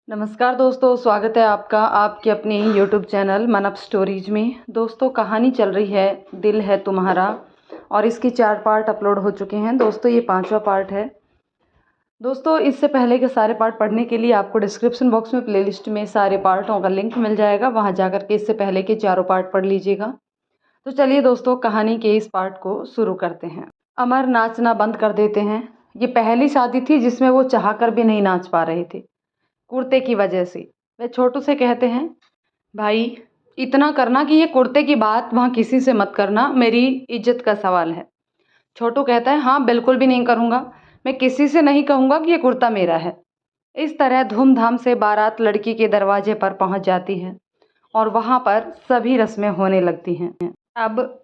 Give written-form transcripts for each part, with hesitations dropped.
नमस्कार दोस्तों, स्वागत है आपका आपके अपने यूट्यूब चैनल मन अप स्टोरीज में। दोस्तों, कहानी चल रही है दिल है तुम्हारा और इसके 4 पार्ट अपलोड हो चुके हैं। दोस्तों, ये 5वां पार्ट है। दोस्तों, इससे पहले के सारे पार्ट पढ़ने के लिए आपको डिस्क्रिप्शन बॉक्स में प्लेलिस्ट में सारे पार्टों का लिंक मिल जाएगा, वहाँ जाकर के इससे पहले के चारों पार्ट पढ़ लीजिएगा। तो चलिए दोस्तों, कहानी के इस पार्ट को शुरू करते हैं। अमर नाचना बंद कर देते हैं। ये पहली शादी थी जिसमें वो चाह कर भी नहीं नाच पा रहे थे, कुर्ते की वजह से। वे छोटू से कहते हैं, भाई इतना करना कि ये कुर्ते की बात वहाँ किसी से मत करना, मेरी इज्जत का सवाल है। छोटू कहता है, हाँ बिल्कुल भी नहीं करूँगा, मैं किसी से नहीं कहूँगा कि ये कुर्ता मेरा है। इस तरह धूमधाम से बारात लड़की के दरवाजे पर पहुँच जाती है और वहाँ पर सभी रस्में होने लगती हैं। अब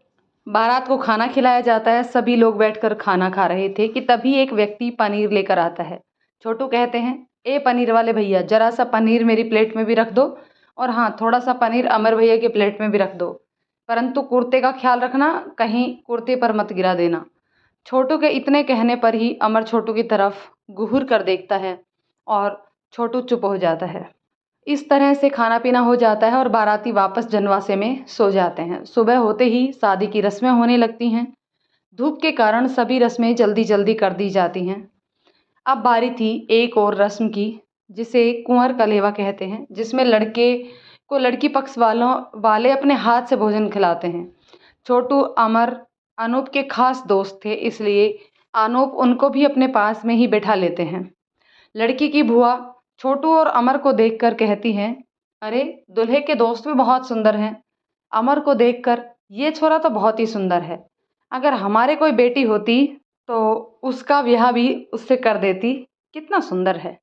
बारात को खाना खिलाया जाता है। सभी लोग बैठकर खाना खा रहे थे कि तभी एक व्यक्ति पनीर लेकर आता है। छोटू कहते हैं, ए पनीर वाले भैया, जरा सा पनीर मेरी प्लेट में भी रख दो, और हाँ, थोड़ा सा पनीर अमर भैया के प्लेट में भी रख दो, परंतु कुर्ते का ख्याल रखना, कहीं कुर्ते पर मत गिरा देना। छोटू के इतने कहने पर ही अमर छोटू की तरफ घूर कर देखता है और छोटू चुप हो जाता है। इस तरह से खाना पीना हो जाता है और बाराती वापस जनवासे में सो जाते हैं। सुबह होते ही शादी की रस्में होने लगती हैं। धूप के कारण सभी रस्में जल्दी जल्दी कर दी जाती हैं। अब बारी थी एक और रस्म की, जिसे कुंवर कलेवा कहते हैं, जिसमें लड़के को लड़की पक्ष वाले अपने हाथ से भोजन खिलाते हैं। छोटू अमर अनूप के खास दोस्त थे, इसलिए अनूप उनको भी अपने पास में ही बैठा लेते हैं। लड़की की बुआ छोटू और अमर को देखकर कहती हैं, अरे दूल्हे के दोस्त भी बहुत सुंदर हैं। अमर को देखकर, ये छोरा तो बहुत ही सुंदर है, अगर हमारे कोई बेटी होती तो उसका ब्याह भी उससे कर देती, कितना सुंदर है,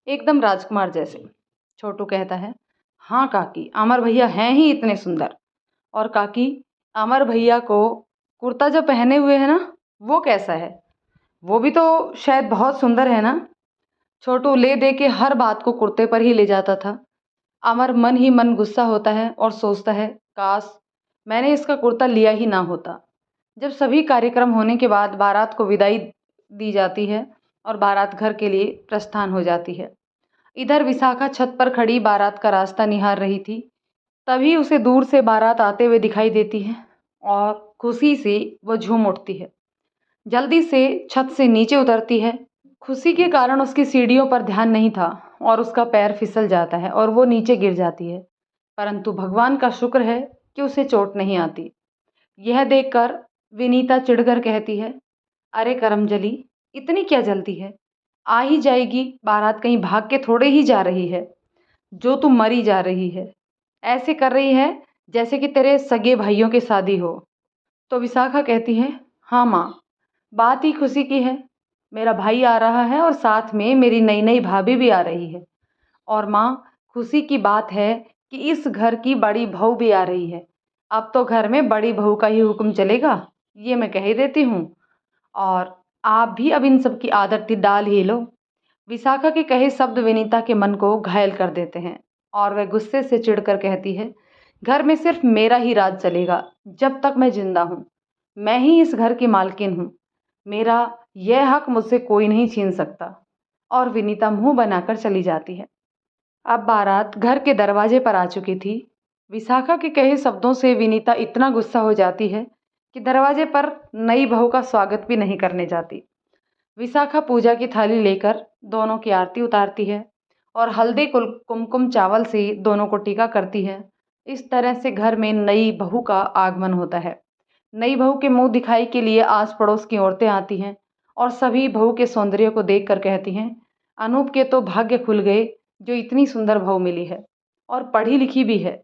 एकदम राजकुमार जैसे। छोटू कहता है, हाँ काकी, अमर भैया हैं ही इतने सुंदर। और काकी, अमर भैया को कुर्ता जो पहने हुए है ना, वो कैसा है, वो भी तो शायद बहुत सुंदर है ना। छोटू ले दे के हर बात को कुर्ते पर ही ले जाता था। अमर मन ही मन गुस्सा होता है और सोचता है, काश मैंने इसका कुर्ता लिया ही ना होता। जब सभी कार्यक्रम होने के बाद बारात को विदाई दी जाती है और बारात घर के लिए प्रस्थान हो जाती है। इधर विशाखा छत पर खड़ी बारात का रास्ता निहार रही थी। तभी उसे दूर से बारात आते हुए दिखाई देती है और खुशी से वो झूम उठती है। जल्दी से छत से नीचे उतरती है। खुशी के कारण उसकी सीढ़ियों पर ध्यान नहीं था और उसका पैर फिसल जाता है और वो नीचे गिर जाती है, परंतु भगवान का शुक्र है कि उसे चोट नहीं आती। यह देखकर विनीता चिढ़कर कहती है, अरे करमजली, इतनी क्या जल्दी है, आ ही जाएगी बारात, कहीं भाग के थोड़े ही जा रही है, जो तू मरी जा रही है, ऐसे कर रही है जैसे कि तेरे सगे भाइयों की शादी हो। तो विशाखा कहती है, हाँ माँ, बात ही खुशी की है, मेरा भाई आ रहा है और साथ में मेरी नई नई भाभी भी आ रही है। और माँ, खुशी की बात है कि इस घर की बड़ी बहू भी आ रही है। अब तो घर में बड़ी बहू का ही हुक्म चलेगा, ये मैं कह ही देती हूँ। और आप भी अब इन सब की आदत डाल ही लो। विशाखा के कहे शब्द विनीता के मन को घायल कर देते हैं और वह गुस्से से चिढ़कर कहती है, घर में सिर्फ मेरा ही राज चलेगा जब तक मैं जिंदा हूँ। मैं ही इस घर की मालकिन हूँ, मेरा यह हक मुझसे कोई नहीं छीन सकता। और विनीता मुंह बनाकर चली जाती है। अब बारात घर के दरवाजे पर आ चुकी थी। विशाखा के कहे शब्दों से विनीता इतना गुस्सा हो जाती है कि दरवाजे पर नई बहू का स्वागत भी नहीं करने जाती। विशाखा पूजा की थाली लेकर दोनों की आरती उतारती है और हल्दी कुमकुम चावल से दोनों को टीका करती है। इस तरह से घर में नई बहू का आगमन होता है। नई बहू के मुंह दिखाई के लिए आस पड़ोस की औरतें आती हैं और सभी बहू के सौंदर्य को देखकर कहती हैं, अनूप के तो भाग्य खुल गए, जो इतनी सुंदर बहू मिली है और पढ़ी लिखी भी है।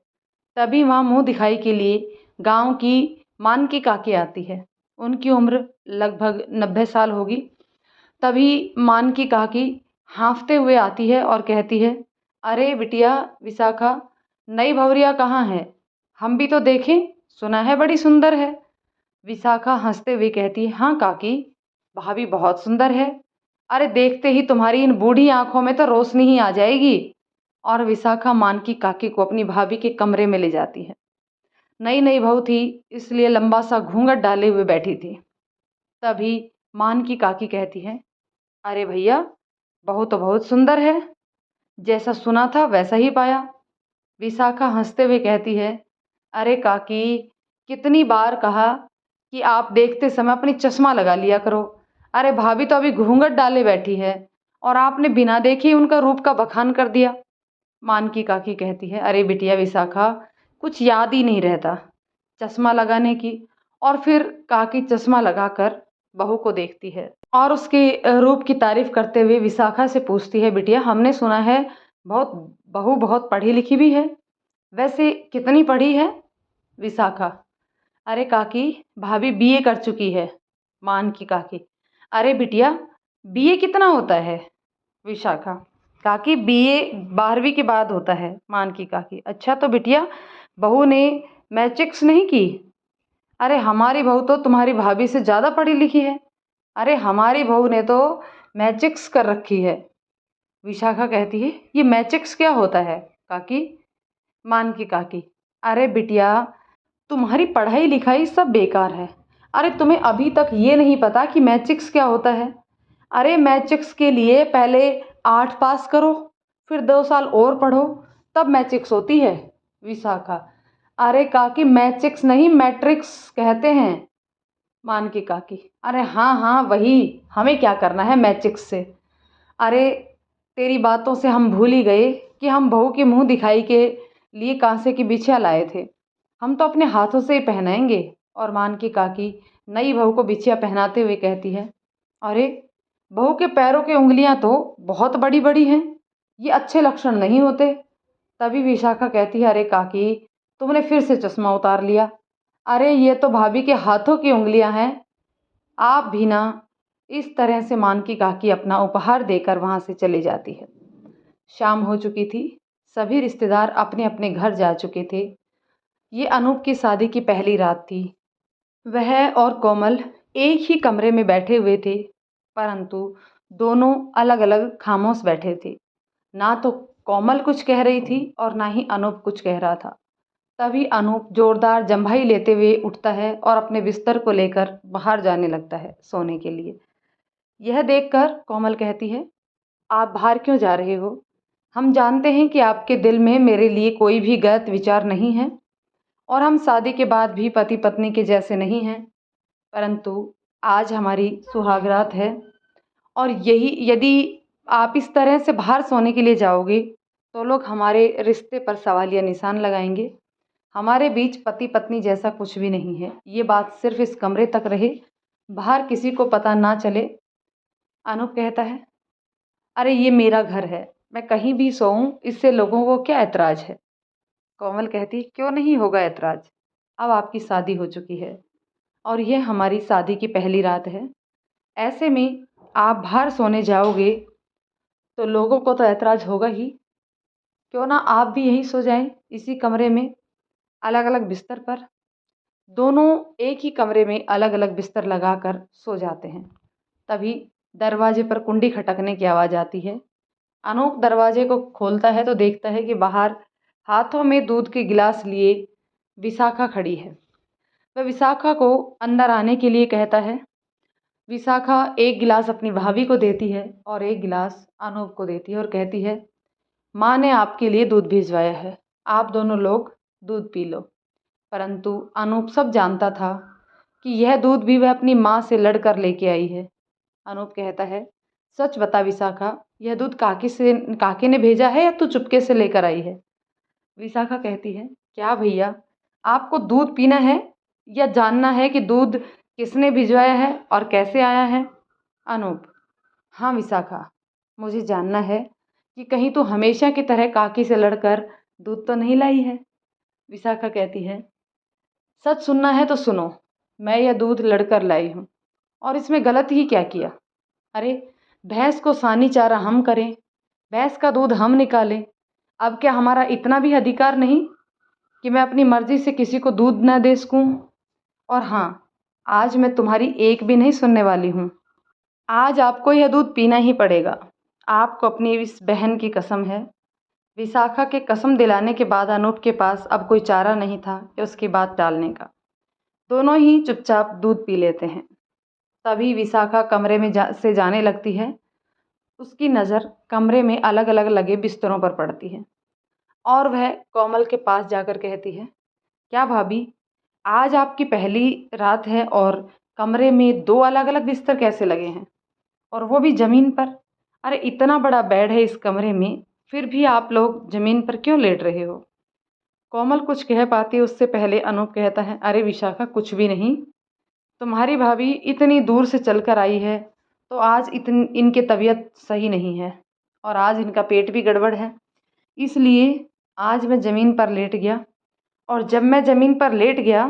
तभी वहाँ मुंह दिखाई के लिए गांव की मान की काकी आती है। उनकी उम्र लगभग 90 साल होगी। तभी मान की काकी हाँफते हुए आती है और कहती है, अरे बिटिया विशाखा, नई भौरिया कहाँ है, हम भी तो देखें, सुना है बड़ी सुंदर है। विशाखा हंसते हुए कहती है, हाँ काकी, भाभी बहुत सुंदर है, अरे देखते ही तुम्हारी इन बूढ़ी आंखों में तो रोशनी ही आ जाएगी। और विशाखा मान की काकी को अपनी भाभी के कमरे में ले जाती है। नई नई बहू थी, इसलिए लंबा सा घूंघट डाले हुए बैठी थी। तभी मान की काकी कहती है, अरे भैया, बहू तो बहुत सुंदर है, जैसा सुना था वैसा ही पाया। विशाखा हंसते हुए कहती है, अरे काकी, कितनी बार कहा कि आप देखते समय अपनी चश्मा लगा लिया करो। अरे भाभी तो अभी घूंघट डाले बैठी है और आपने बिना देखे ही उनका रूप का बखान कर दिया। मानकी काकी कहती है, अरे बिटिया विशाखा, कुछ याद ही नहीं रहता चश्मा लगाने की। और फिर काकी चश्मा लगाकर बहू को देखती है और उसके रूप की तारीफ करते हुए विशाखा से पूछती है, बिटिया हमने सुना है बहुत बहू बहुत पढ़ी लिखी भी है, वैसे कितनी पढ़ी है? विशाखा, अरे काकी, भाभी बीए कर चुकी है। मान की काकी, अरे बिटिया, बीए कितना होता है? विशाखा, काकी बीए 12वीं के बाद होता है। मान की काकी, अच्छा तो बिटिया बहू ने मैट्रिक्स नहीं की? अरे हमारी बहू तो तुम्हारी भाभी से ज़्यादा पढ़ी लिखी है। अरे हमारी बहू ने तो मैट्रिक्स कर रखी है। विशाखा कहती है, ये मैट्रिक्स क्या होता है काकी? मान की काकी, अरे बिटिया, तुम्हारी पढ़ाई लिखाई सब बेकार है। अरे तुम्हें अभी तक ये नहीं पता कि मैट्रिक्स क्या होता है? अरे मैट्रिक्स के लिए पहले 8 पास करो, फिर 2 साल और पढ़ो, तब मैट्रिक्स होती है। विशाखा, अरे काकी मैट्रिक्स नहीं मैट्रिक्स कहते हैं। मान की काकी, अरे हाँ हाँ वही, हमें क्या करना है मैट्रिक्स से। अरे तेरी बातों से हम भूल ही गए कि हम बहू के मुंह दिखाई के लिए कांसे की बिछिया लाए थे। हम तो अपने हाथों से ही पहनाएंगे। और मान की काकी नई बहू को बिछिया पहनाते हुए कहती है, अरे बहू के पैरों की उंगलियां तो बहुत बड़ी बड़ी हैं, ये अच्छे लक्षण नहीं होते। तभी विशाखा कहती है, अरे काकी, तुमने फिर से चश्मा उतार लिया। अरे ये तो भाभी के हाथों की उंगलियां हैं। आप भी ना। इस तरह से मानकी काकी अपना उपहार देकर वहां से चली जाती है। शाम हो चुकी थी, सभी रिश्तेदार अपने अपने घर जा चुके थे। ये अनूप की शादी की पहली रात थी। वह और कोमल एक ही कमरे में बैठे हुए थे, परंतु दोनों अलग अलग खामोश बैठे थे। ना तो कोमल कुछ कह रही थी और ना ही अनूप कुछ कह रहा था। तभी अनूप जोरदार जम्भाई लेते हुए उठता है और अपने बिस्तर को लेकर बाहर जाने लगता है सोने के लिए। यह देखकर कोमल कहती है, आप बाहर क्यों जा रहे हो? हम जानते हैं कि आपके दिल में मेरे लिए कोई भी गलत विचार नहीं है और हम शादी के बाद भी पति पत्नी के जैसे नहीं हैं, परंतु आज हमारी सुहागरात है और यही यदि आप इस तरह से बाहर सोने के लिए जाओगे तो लोग हमारे रिश्ते पर सवालिया निशान लगाएंगे। हमारे बीच पति पत्नी जैसा कुछ भी नहीं है। ये बात सिर्फ इस कमरे तक रहे, बाहर किसी को पता ना चले। अनूप कहता है, अरे ये मेरा घर है, मैं कहीं भी सोऊं, इससे लोगों को क्या ऐतराज़ है? कोमल कहती, क्यों नहीं होगा ऐतराज़? अब आपकी शादी हो चुकी है और यह हमारी शादी की पहली रात है। ऐसे में आप बाहर सोने जाओगे तो लोगों को तो ऐतराज़ होगा ही। क्यों ना आप भी यहीं सो जाएं, इसी कमरे में, अलग अलग बिस्तर पर। दोनों एक ही कमरे में अलग अलग बिस्तर लगाकर सो जाते हैं। तभी दरवाजे पर कुंडी खटकने की आवाज़ आती है। अनूप दरवाजे को खोलता है तो देखता है कि बाहर हाथों में दूध के गिलास लिए विशाखा खड़ी है। वह विशाखा को अंदर आने के लिए कहता है। विशाखा एक गिलास अपनी भाभी को देती है और एक गिलास अनूप को देती है और कहती है, माँ ने आपके लिए दूध भिजवाया है, आप दोनों लोग दूध पी लो। परंतु अनूप सब जानता था कि यह दूध भी वह अपनी माँ से लड़कर लेके आई है। अनूप कहता है, सच बता विशाखा, यह दूध काके ने भेजा है या तू चुपके से लेकर आई है? विशाखा कहती है, क्या भैया, आपको दूध पीना है या जानना है कि दूध किसने भिजवाया है और कैसे आया है? अनूप, हाँ विशाखा, मुझे जानना है कि कहीं तू हमेशा की तरह काकी से लड़कर दूध तो नहीं लाई है। विशाखा कहती है, सच सुनना है तो सुनो, मैं यह दूध लड़कर लाई हूँ और इसमें गलत ही क्या किया? अरे भैंस को सानी चारा हम करें, भैंस का दूध हम निकालें, अब क्या हमारा इतना भी अधिकार नहीं कि मैं अपनी मर्जी से किसी को दूध न दे सकूं? और हाँ, आज मैं तुम्हारी एक भी नहीं सुनने वाली हूँ। आज आपको यह दूध पीना ही पड़ेगा। आपको अपनी इस बहन की कसम है। विशाखा के कसम दिलाने के बाद अनूप के पास अब कोई चारा नहीं था कि उसकी बात टालने का। दोनों ही चुपचाप दूध पी लेते हैं। तभी विशाखा कमरे में से जाने लगती है। उसकी नज़र कमरे में अलग अलग लगे बिस्तरों पर पड़ती है और वह कोमल के पास जाकर कहती है, क्या भाभी, आज आपकी पहली रात है और कमरे में दो अलग अलग बिस्तर कैसे लगे हैं, और वो भी ज़मीन पर। अरे इतना बड़ा बेड है इस कमरे में, फिर भी आप लोग ज़मीन पर क्यों लेट रहे हो। कोमल कुछ कह पाती उससे पहले अनूप कहता है, अरे विशाखा, कुछ भी नहीं। तुम्हारी भाभी इतनी दूर से चलकर आई है तो आज इनकी तबीयत सही नहीं है और आज इनका पेट भी गड़बड़ है, इसलिए आज मैं ज़मीन पर लेट गया। और जब मैं ज़मीन पर लेट गया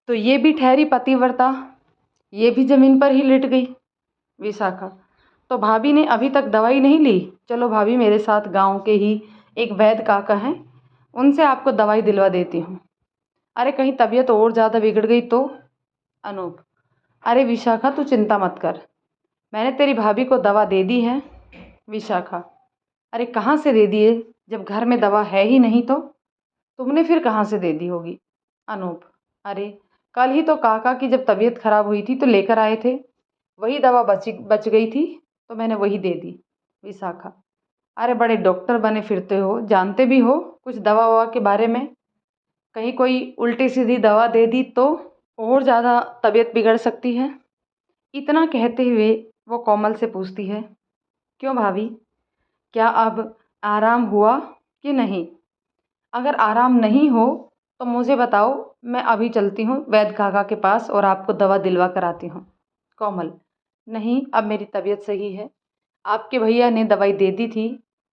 तो ये भी ठहरी पतिव्रता, ये भी ज़मीन पर ही लेट गई। विशाखा, तो भाभी ने अभी तक दवाई नहीं ली? चलो भाभी, मेरे साथ गांव के ही एक वैद्य काका हैं, उनसे आपको दवाई दिलवा देती हूँ। अरे कहीं तबीयत और ज़्यादा बिगड़ गई तो। अनूप, अरे विशाखा, तू चिंता मत कर, मैंने तेरी भाभी को दवा दे दी है। विशाखा, अरे कहाँ से दे दिए, जब घर में दवा है ही नहीं तो तुमने फिर कहाँ से दे दी होगी। अनूप, अरे कल ही तो काका की जब तबीयत खराब हुई थी तो लेकर आए थे, वही दवा बच गई थी तो मैंने वही दे दी। विशाखा, अरे बड़े डॉक्टर बने फिरते हो, जानते भी हो कुछ दवा ववा के बारे में, कहीं कोई उल्टी सीधी दवा दे दी तो और ज़्यादा तबीयत बिगड़ सकती है। इतना कहते हुए वो कोमल से पूछती है, क्यों भाभी, क्या अब आराम हुआ कि नहीं? अगर आराम नहीं हो तो मुझे बताओ, मैं अभी चलती हूँ वैद्य काका के पास और आपको दवा दिलवा कर आती हूँ। कोमल, नहीं, अब मेरी तबीयत सही है, आपके भैया ने दवाई दे दी थी,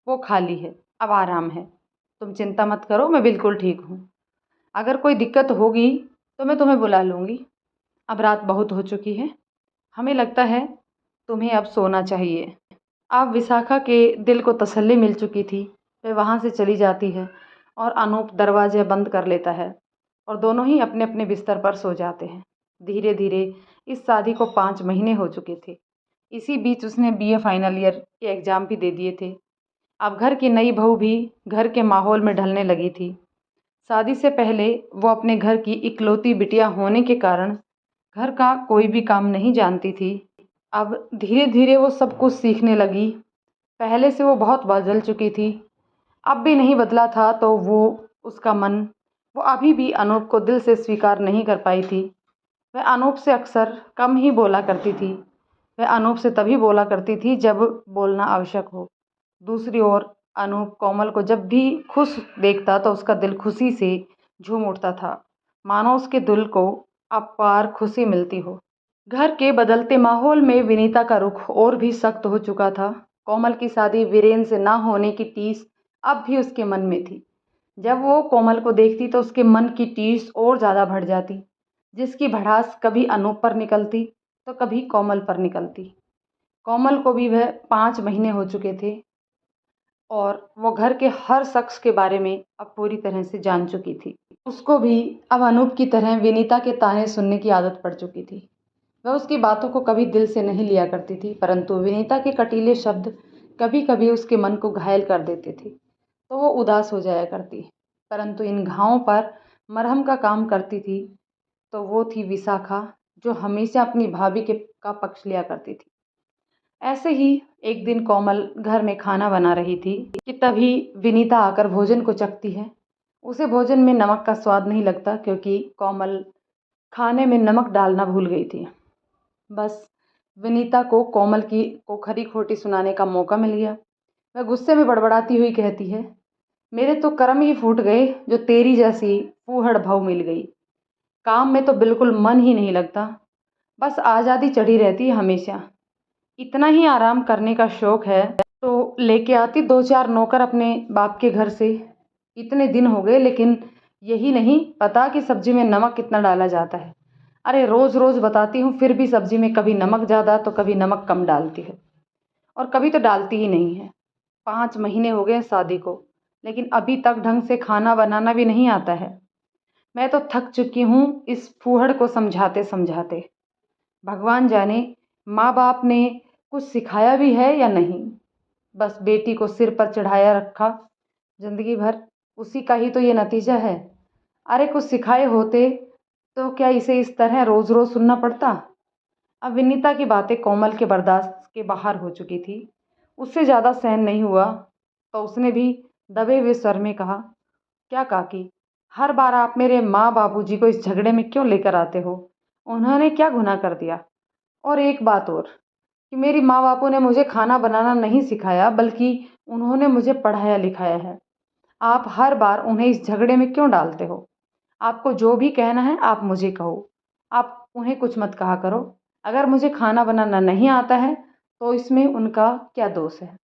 वो खा ली है, अब आराम है, तुम चिंता मत करो, मैं बिल्कुल ठीक हूँ। अगर कोई दिक्कत होगी तो मैं तुम्हें बुला लूँगी। अब रात बहुत हो चुकी है, हमें लगता है तुम्हें अब सोना चाहिए। अब विशाखा के दिल को तसल्ली मिल चुकी थी, वह वहाँ से चली जाती है और अनूप दरवाजे बंद कर लेता है और दोनों ही अपने अपने बिस्तर पर सो जाते हैं। धीरे धीरे इस शादी को 5 महीने हो चुके थे। इसी बीच उसने बीए फाइनल ईयर के एग्ज़ाम भी दे दिए थे। अब घर की नई बहू भी घर के माहौल में ढलने लगी थी। शादी से पहले वो अपने घर की इकलौती बिटिया होने के कारण घर का कोई भी काम नहीं जानती थी। अब धीरे धीरे वो सब कुछ सीखने लगी। पहले से वो बहुत बदल चुकी थी, अब भी नहीं बदला था तो उसका मन, वो अभी भी अनूप को दिल से स्वीकार नहीं कर पाई थी। वह अनूप से अक्सर कम ही बोला करती थी। वह अनूप से तभी बोला करती थी जब बोलना आवश्यक हो। दूसरी ओर अनूप कोमल को जब भी खुश देखता तो उसका दिल खुशी से झूम उठता था, मानो उसके दिल को अपार खुशी मिलती हो। घर के बदलते माहौल में विनीता का रुख और भी सख्त हो चुका था। कोमल की शादी वीरेन से ना होने की टीस अब भी उसके मन में थी। जब वो कोमल को देखती तो उसके मन की टीस और ज़्यादा बढ़ जाती, जिसकी भड़ास कभी अनूप पर निकलती तो कभी कोमल पर निकलती। कोमल को भी वह 5 महीने हो चुके थे और वो घर के हर शख्स के बारे में अब पूरी तरह से जान चुकी थी। उसको भी अब अनूप की तरह विनीता के ताने सुनने की आदत पड़ चुकी थी। वह उसकी बातों को कभी दिल से नहीं लिया करती थी, परंतु विनीता के कटीले शब्द कभी कभी उसके मन को घायल कर देते थे तो वो उदास हो जाया करती। परंतु इन घावों पर मरहम का काम करती थी तो वो थी विशाखा, जो हमेशा अपनी भाभी के का पक्ष लिया करती थी। ऐसे ही एक दिन कोमल घर में खाना बना रही थी कि तभी विनीता आकर भोजन को चखती है। उसे भोजन में नमक का स्वाद नहीं लगता क्योंकि कोमल खाने में नमक डालना भूल गई थी। बस विनीता को कोमल की को खरी खोटी सुनाने का मौका मिल गया। वह गुस्से में बड़बड़ाती हुई कहती है, मेरे तो कर्म ही फूट गए जो तेरी जैसी फूहड़ बहू मिल गई। काम में तो बिल्कुल मन ही नहीं लगता, बस आज़ादी चढ़ी रहती है हमेशा। इतना ही आराम करने का शौक है तो लेके आती 2-4 नौकर अपने बाप के घर से। इतने दिन हो गए लेकिन यही नहीं पता कि सब्जी में नमक कितना डाला जाता है। अरे रोज़ रोज़ बताती हूँ, फिर भी सब्जी में कभी नमक ज़्यादा तो कभी नमक कम डालती है और कभी तो डालती ही नहीं है। 5 महीने हो गए शादी को, लेकिन अभी तक ढंग से खाना बनाना भी नहीं आता है। मैं तो थक चुकी हूँ इस फूहड़ को समझाते समझाते। भगवान जाने माँ बाप ने कुछ सिखाया भी है या नहीं, बस बेटी को सिर पर चढ़ाया रखा जिंदगी भर, उसी का ही तो ये नतीजा है। अरे कुछ सिखाए होते तो क्या इसे इस तरह रोज़ रोज़ सुनना पड़ता। अब विनीता की बातें कोमल के बर्दाश्त के बाहर हो चुकी थी। उससे ज़्यादा सहन नहीं हुआ तो उसने भी दबे हुए स्वर में कहा, क्या काकी, हर बार आप मेरे माँ बाबूजी को इस झगड़े में क्यों लेकर आते हो? उन्होंने क्या गुनाह कर दिया? और एक बात और, कि मेरी माँ बापू ने मुझे खाना बनाना नहीं सिखाया, बल्कि उन्होंने मुझे पढ़ाया लिखाया है। आप हर बार उन्हें इस झगड़े में क्यों डालते हो? आपको जो भी कहना है आप मुझे कहो, आप उन्हें कुछ मत कहा करो। अगर मुझे खाना बनाना नहीं आता है तो इसमें उनका क्या दोष है?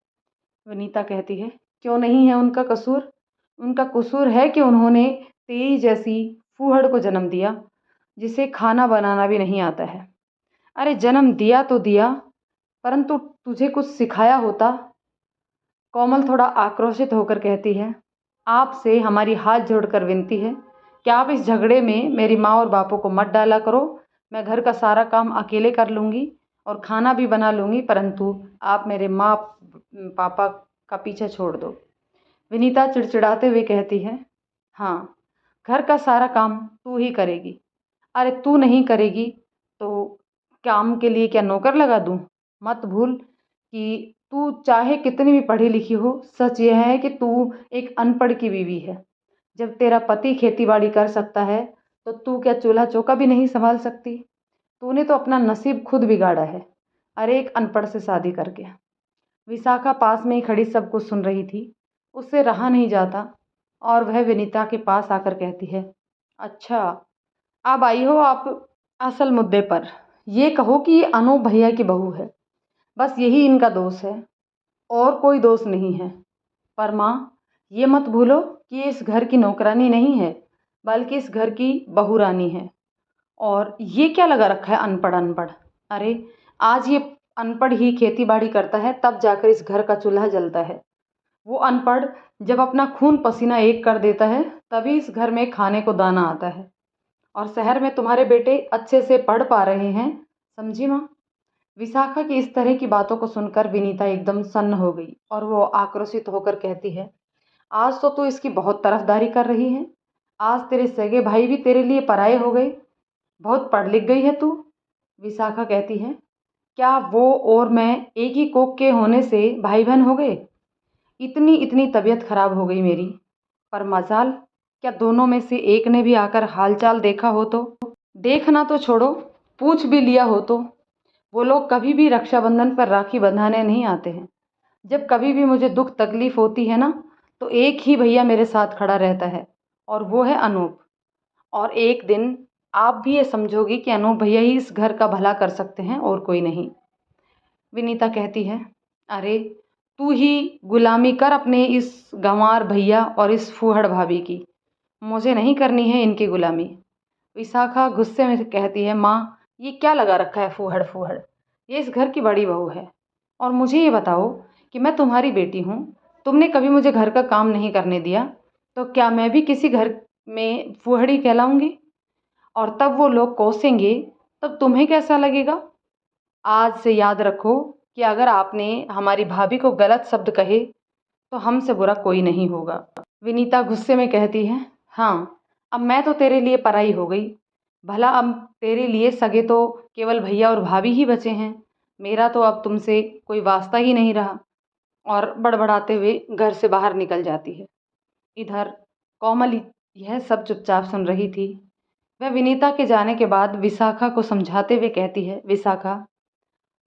वनीता कहती है, क्यों नहीं है उनका कसूर? उनका कसूर है कि उन्होंने तेरी जैसी फूहड़ को जन्म दिया, जिसे खाना बनाना भी नहीं आता है। अरे जन्म दिया तो दिया, परंतु तुझे कुछ सिखाया होता। कोमल थोड़ा आक्रोशित होकर कहती है, आपसे हमारी हाथ जोड़कर विनती है कि आप इस झगड़े में मेरी माँ और बापू को मत डाला करो। मैं घर का सारा काम अकेले कर लूँगी और खाना भी बना लूँगी, परंतु आप मेरे माँ पापा का पीछा छोड़ दो। विनीता चिड़चिड़ाते हुए कहती है, हाँ, घर का सारा काम तू ही करेगी। अरे तू नहीं करेगी तो काम के लिए क्या नौकर लगा दूँ? मत भूल कि तू चाहे कितनी भी पढ़ी लिखी हो, सच यह है कि तू एक अनपढ़ की बीवी है। जब तेरा पति खेती बाड़ी कर सकता है तो तू क्या चूल्हा चौका भी नहीं संभाल सकती? तूने तो अपना नसीब खुद बिगाड़ा है, अरे एक अनपढ़ से शादी करके। विशाखा पास में ही खड़ी सब कुछ सुन रही थी। उससे रहा नहीं जाता और वह विनीता के पास आकर कहती है, अच्छा, अब आई हो आप असल मुद्दे पर। ये कहो कि ये अनूप भैया की बहू है, बस यही इनका दोष है, और कोई दोष नहीं है। पर माँ, ये मत भूलो कि ये इस घर की नौकरानी नहीं है, बल्कि इस घर की बहू रानी है। और ये क्या लगा रखा है अनपढ़ अनपढ़? अरे आज ये अनपढ़ ही खेती बाड़ी करता है, तब जाकर इस घर का चूल्हा जलता है। वो अनपढ़ जब अपना खून पसीना एक कर देता है, तभी इस घर में खाने को दाना आता है। और शहर में तुम्हारे बेटे अच्छे से पढ़ पा रहे हैं, समझी माँ? विशाखा की इस तरह की बातों को सुनकर विनीता एकदम सन्न हो गई और वो आक्रोशित होकर कहती है, आज तो तू इसकी बहुत तरफदारी कर रही है। आज तेरे सगे भाई भी तेरे लिए पराये हो गए। बहुत पढ़ लिख गई है तू। विशाखा कहती है, क्या वो और मैं एक ही कोख के होने से भाई बहन हो गए? इतनी इतनी तबीयत खराब हो गई मेरी, पर मजाल, क्या दोनों में से एक ने भी आकर हालचाल देखा हो तो? देखना तो छोड़ो, पूछ भी लिया हो तो? वो लोग कभी भी रक्षाबंधन पर राखी बंधाने नहीं आते हैं। जब कभी भी मुझे दुख तकलीफ होती है ना, तो एक ही भैया मेरे साथ खड़ा रहता है, और वो है अनूप। और एक दिन आप भी ये समझोगी कि अनूप भैया ही इस घर का भला कर सकते हैं और कोई नहीं। विनीता कहती है, अरे तू ही गुलामी कर अपने इस गंवार भैया और इस फूहड़ भाभी की, मुझे नहीं करनी है इनकी गुलामी। विशाखा गुस्से में कहती है, माँ, ये क्या लगा रखा है फूहड़ फूहड़? ये इस घर की बड़ी बहू है। और मुझे ये बताओ कि मैं तुम्हारी बेटी हूँ, तुमने कभी मुझे घर का काम नहीं करने दिया, तो क्या मैं भी किसी घर में फूहड़ी कहलाऊंगी? और तब वो लोग कोसेंगे, तब तुम्हें कैसा लगेगा? आज से याद रखो कि अगर आपने हमारी भाभी को गलत शब्द कहे तो हमसे बुरा कोई नहीं होगा। विनीता गुस्से में कहती है, हाँ, अब मैं तो तेरे लिए पराई हो गई। भला अब तेरे लिए सगे तो केवल भैया और भाभी ही बचे हैं। मेरा तो अब तुमसे कोई वास्ता ही नहीं रहा। और बड़बड़ाते हुए घर से बाहर निकल जाती है। इधर कोमल यह सब चुपचाप सुन रही थी। वह विनीता के जाने के बाद विशाखा को समझाते हुए कहती है, विशाखा,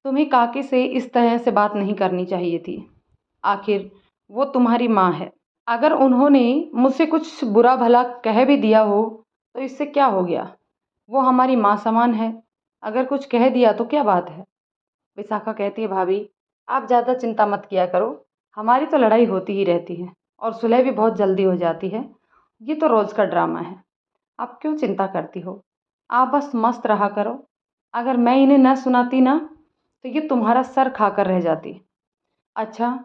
तुम्हें काके से इस तरह से बात नहीं करनी चाहिए थी। आखिर वो तुम्हारी माँ है। अगर उन्होंने मुझसे कुछ बुरा भला कह भी दिया हो तो इससे क्या हो गया? वो हमारी माँ समान है। अगर कुछ कह दिया तो क्या बात है? विशाखा कहती है, भाभी, आप ज़्यादा चिंता मत किया करो। हमारी तो लड़ाई होती ही रहती है और सुलह भी बहुत जल्दी हो जाती है। ये तो रोज़ का ड्रामा है। आप क्यों चिंता करती हो? आप बस मस्त रहा करो। अगर मैं इन्हें न सुनाती ना, तो ये तुम्हारा सर खाकर रह जाती। अच्छा,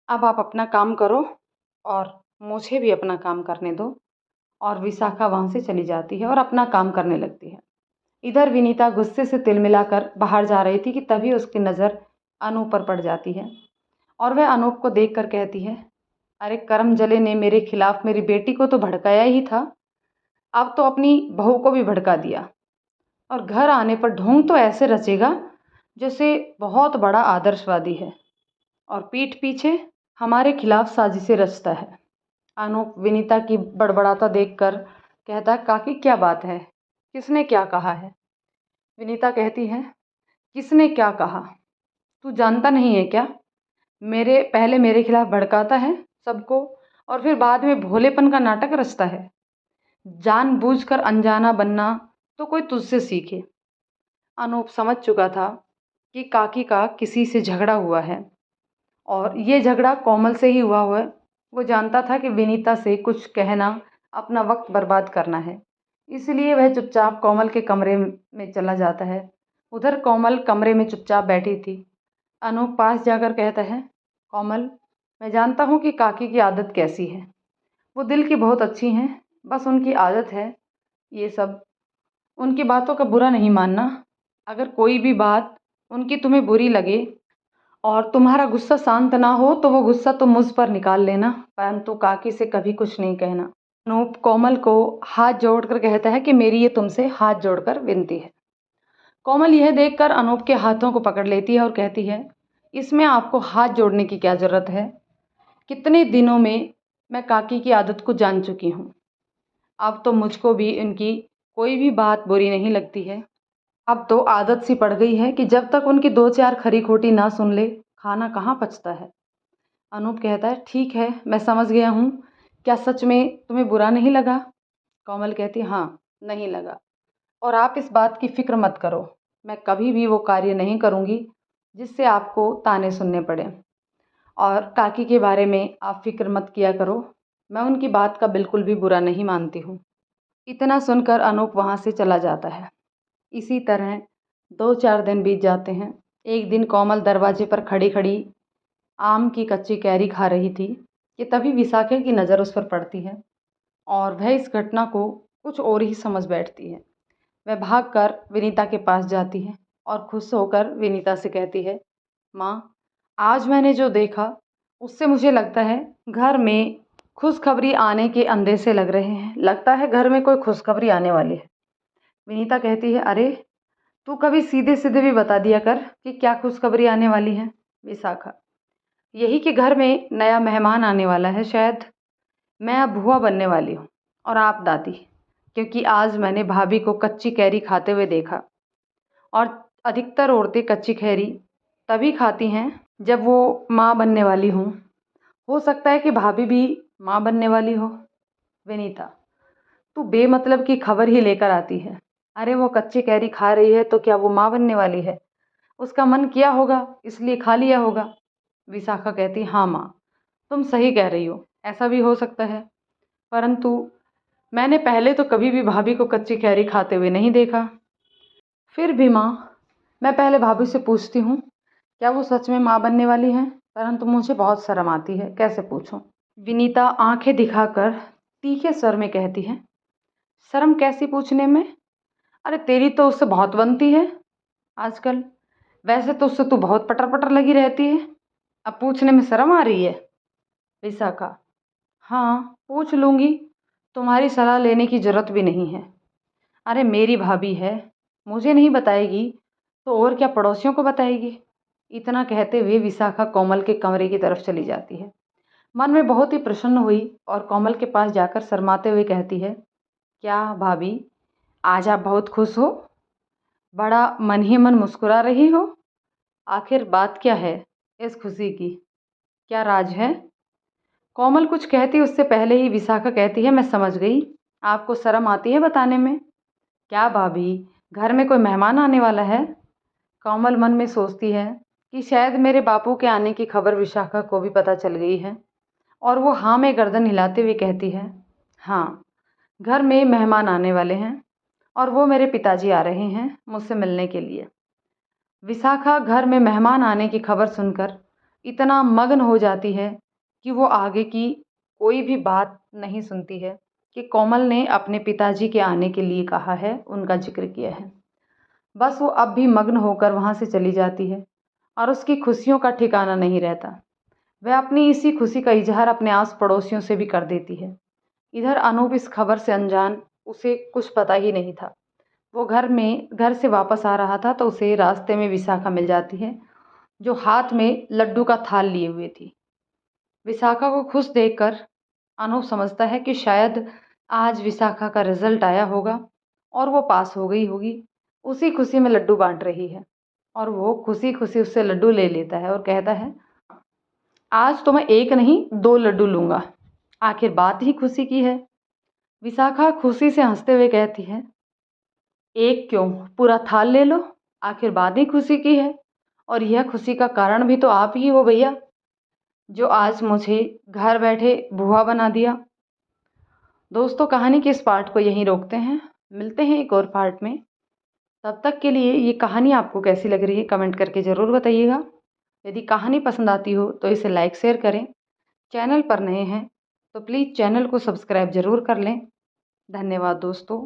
अब आप अपना काम करो और मुझे भी अपना काम करने दो। और विशाखा वहाँ से चली जाती है और अपना काम करने लगती है। इधर विनीता गुस्से से तिलमिलाकर बाहर जा रही थी कि तभी उसकी नज़र अनूप पर पड़ जाती है और वह अनूप को देखकर कहती है, अरे करम जले ने मेरे खिलाफ मेरी बेटी को तो भड़काया ही था, अब तो अपनी बहू को भी भड़का दिया। और घर आने पर ढोंग तो ऐसे रचेगा जैसे बहुत बड़ा आदर्शवादी है। और पीठ पीछे हमारे खिलाफ साजिशें रचता है। अनूप विनीता की बड़बड़ाता देखकर कहता है, काकी क्या बात है, किसने क्या कहा है? विनीता कहती है, किसने क्या कहा? तू जानता नहीं है क्या? पहले मेरे खिलाफ भड़काता है सबको और फिर बाद में भोलेपन का नाटक रचता है। जानबूझकर अनजाना बनना तो कोई तुझसे सीखे। अनूप समझ चुका था कि काकी का किसी से झगड़ा हुआ है और ये झगड़ा कोमल से ही हुआ है। वो जानता था कि विनीता से कुछ कहना अपना वक्त बर्बाद करना है, इसलिए वह चुपचाप कोमल के कमरे में चला जाता है। उधर कोमल कमरे में चुपचाप बैठी थी। अनूप पास जाकर कहता है, कोमल, मैं जानता हूँ कि काकी की आदत कैसी है। वो दिल की बहुत अच्छी हैं, बस उनकी आदत है ये सब। उनकी बातों का बुरा नहीं मानना। अगर कोई भी बात उनकी तुम्हें बुरी लगे और तुम्हारा गुस्सा शांत ना हो तो वो गुस्सा तुम मुझ पर निकाल लेना, परंतु काकी से कभी कुछ नहीं कहना। अनूप कोमल को हाथ जोड़कर कहता है कि मेरी ये तुमसे हाथ जोड़कर विनती है। कोमल यह देखकर अनूप के हाथों को पकड़ लेती है और कहती है, इसमें आपको हाथ जोड़ने की क्या ज़रूरत है? कितने दिनों में मैं काकी की आदत को जान चुकी हूँ। अब तो मुझको भी इनकी कोई भी बात बुरी नहीं लगती है। अब तो आदत सी पड़ गई है कि जब तक उनकी दो चार खरी खोटी ना सुन ले, खाना कहाँ पचता है। अनूप कहता है, ठीक है, मैं समझ गया हूँ। क्या सच में तुम्हें बुरा नहीं लगा? कोमल कहती, हाँ, नहीं लगा। और आप इस बात की फ़िक्र मत करो, मैं कभी भी वो कार्य नहीं करूँगी जिससे आपको ताने सुनने पड़े। और काकी के बारे में आप फ़िक्र मत किया करो, मैं उनकी बात का बिल्कुल भी बुरा नहीं मानती हूँ। इतना सुनकर अनूप वहाँ से चला जाता है। इसी तरह 2-4 दिन बीत जाते हैं। एक दिन कोमल दरवाजे पर खड़ी खड़ी आम की कच्ची कैरी खा रही थी कि तभी विशाखा की नज़र उस पर पड़ती है और वह इस घटना को कुछ और ही समझ बैठती है। वह भागकर विनीता के पास जाती है और खुश होकर विनीता से कहती है, माँ, आज मैंने जो देखा उससे मुझे लगता है घर में खुशखबरी आने के अंदेशे लग रहे हैं। लगता है घर में कोई खुशखबरी आने वाली है। विनीता कहती है, अरे तू कभी सीधे सीधे भी बता दिया कर कि क्या खुशखबरी आने वाली है। विशाखा, यही कि घर में नया मेहमान आने वाला है शायद। मैं अब बुआ बनने वाली हूँ और आप दादी, क्योंकि आज मैंने भाभी को कच्ची कैरी खाते हुए देखा और अधिकतर औरतें कच्ची कैरी तभी खाती हैं जब वो माँ बनने वाली हूँ। हो सकता है कि भाभी भी माँ बनने वाली हो। विनीता, तू बेमतलब की खबर ही लेकर आती है। अरे वो कच्ची कैरी खा रही है तो क्या वो माँ बनने वाली है? उसका मन किया होगा इसलिए खा लिया होगा। विशाखा कहती, हाँ माँ, तुम सही कह रही हो, ऐसा भी हो सकता है, परंतु मैंने पहले तो कभी भी भाभी को कच्ची कैरी खाते हुए नहीं देखा। फिर भी माँ, मैं पहले भाभी से पूछती हूँ क्या वो सच में माँ बनने वाली हैं, परंतु मुझे बहुत शर्म आती है, कैसे पूछूं। विनीता आंखें दिखाकर तीखे स्वर में कहती है, शर्म कैसी पूछने में? अरे तेरी तो उससे बहुत बनती है आजकल। वैसे तो उससे तू बहुत पटर पटर लगी रहती है, अब पूछने में शर्म आ रही है। विशाखा, हाँ पूछ लूँगी, तुम्हारी सलाह लेने की ज़रूरत भी नहीं है। अरे मेरी भाभी है, मुझे नहीं बताएगी तो और क्या पड़ोसियों को बताएगी। इतना कहते हुए विशाखा कोमल के कमरे की तरफ चली जाती है। मन में बहुत ही प्रसन्न हुई और कोमल के पास जाकर शर्माते हुए कहती है, क्या भाभी, आज आप बहुत खुश हो? बड़ा मन ही मन मुस्कुरा रही हो। आखिर बात क्या है इस खुशी की? क्या राज है? कोमल कुछ कहती उससे पहले ही विशाखा कहती है, मैं समझ गई, आपको शर्म आती है बताने में। क्या भाभी, घर में कोई मेहमान आने वाला है? कोमल मन में सोचती है कि शायद मेरे बापू के आने की खबर विशाखा को भी पता चल गई है और वो हाँ में गर्दन हिलाते हुए कहती है, हाँ, घर में मेहमान आने वाले हैं और वो मेरे पिताजी आ रहे हैं मुझसे मिलने के लिए। विशाखा घर में मेहमान आने की खबर सुनकर इतना मग्न हो जाती है कि वो आगे की कोई भी बात नहीं सुनती है कि कोमल ने अपने पिताजी के आने के लिए कहा है, उनका जिक्र किया है। बस वो अब भी मग्न होकर वहाँ से चली जाती है और उसकी खुशियों का ठिकाना नहीं रहता। वह अपनी इसी खुशी का इजहार अपने आस पड़ोसियों से भी कर देती है। इधर अनूप इस खबर से अनजान, उसे कुछ पता ही नहीं था। वो घर से वापस आ रहा था तो उसे रास्ते में विशाखा मिल जाती है जो हाथ में लड्डू का थाल लिए हुए थी। विशाखा को खुश देखकर अनूप समझता है कि शायद आज विशाखा का रिजल्ट आया होगा और वो पास हो गई होगी। उसी खुशी में लड्डू बांट रही है और वो खुशी खुशी उससे लड्डू ले लेता है और कहता है, आज तो मैं एक नहीं 2 लड्डू लूँगा। आखिर बात ही खुशी की है। विशाखा खुशी से हंसते हुए कहती है, एक क्यों, पूरा थाल ले लो। आखिर बात ही खुशी की है और यह खुशी का कारण भी तो आप ही हो भैया, जो आज मुझे घर बैठे बुआ बना दिया। दोस्तों, कहानी के इस पार्ट को यहीं रोकते हैं। मिलते हैं एक और पार्ट में। तब तक के लिए ये कहानी आपको कैसी लग रही है कमेंट करके ज़रूर बताइएगा। यदि कहानी पसंद आती हो तो इसे लाइक शेयर करें। चैनल पर नए हैं तो प्लीज़ चैनल को सब्सक्राइब ज़रूर कर लें। धन्यवाद दोस्तों।